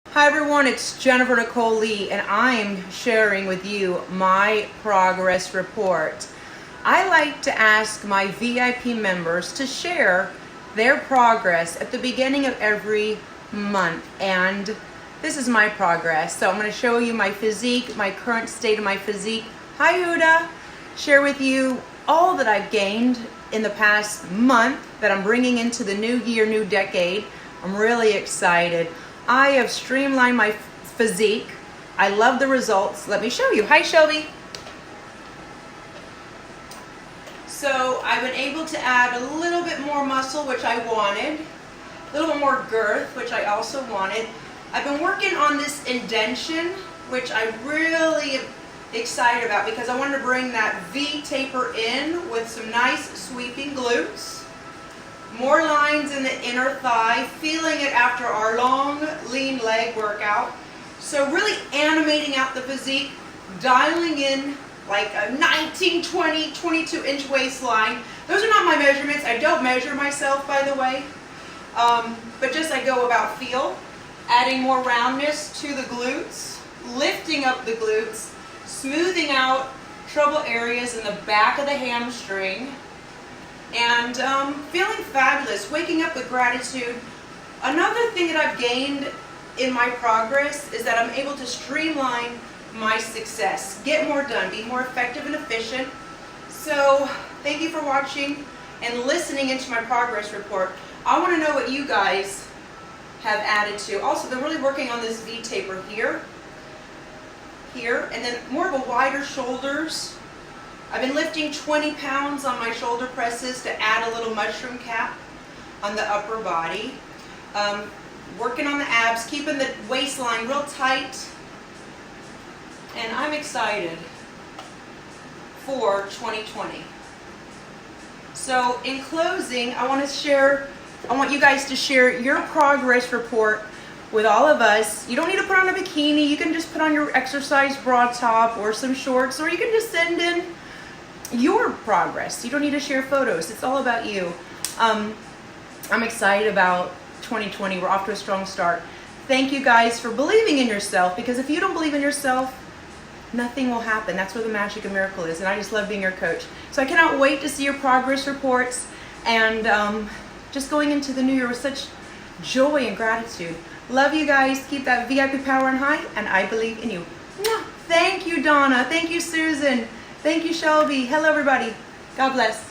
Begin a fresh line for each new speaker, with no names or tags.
Hi everyone, it's Jennifer Nicole Lee and I'm sharing with you my progress report. I like to ask my VIP members to share their progress at the beginning of every month, and this is my progress. So I'm going to show you my physique, my current state of my physique. Hi Huda! Share with you all that I've gained in the past month that I'm bringing into the new year, new decade. I'm really excited. I have streamlined my physique. I love the results. Let me show you. Hi, Shelby. So I've been able to add a little bit more muscle, which I wanted. A little bit more girth, which I also wanted. I've been working on this indentation, which I really am excited about because I wanted to bring that V taper in with some nice sweeping glutes. More lines in the inner thigh, feeling it after our long, lean leg workout. So really animating out the physique, dialing in like a 19, 20, 22-inch waistline. Those are not my measurements. I don't measure myself, by the way. But just I go about feel. Adding more roundness to the glutes, lifting up the glutes, smoothing out trouble areas in the back of the hamstring, and feeling fabulous, waking up with gratitude. Another thing that I've gained in my progress is that I'm able to streamline my success, get more done, be more effective and efficient. So thank you for watching and listening into my progress report. I want to know what you guys have added to. Also, been really working on this V taper here, and then more of a wider shoulders. I've been lifting 20 pounds on my shoulder presses to add a little mushroom cap on the upper body. Working on the abs, keeping the waistline real tight. And I'm excited for 2020. So in closing, I want you guys to share your progress report with all of us. You don't need to put on a bikini. You can just put on your exercise bra top or some shorts, or you can just send in your progress. You don't need to share photos. It's all about you. I'm excited about 2020. We're off to a strong start. Thank you guys for believing in yourself, because if you don't believe in yourself, nothing will happen. That's where the magic and miracle is, and I just love being your coach. So I cannot wait to see your progress reports, and just going into the new year with such joy and gratitude. Love you guys. Keep that VIP power on high, and I believe in you. Thank you, Donna. Thank you, Susan. Thank you, Shelby. Hello, everybody. God bless.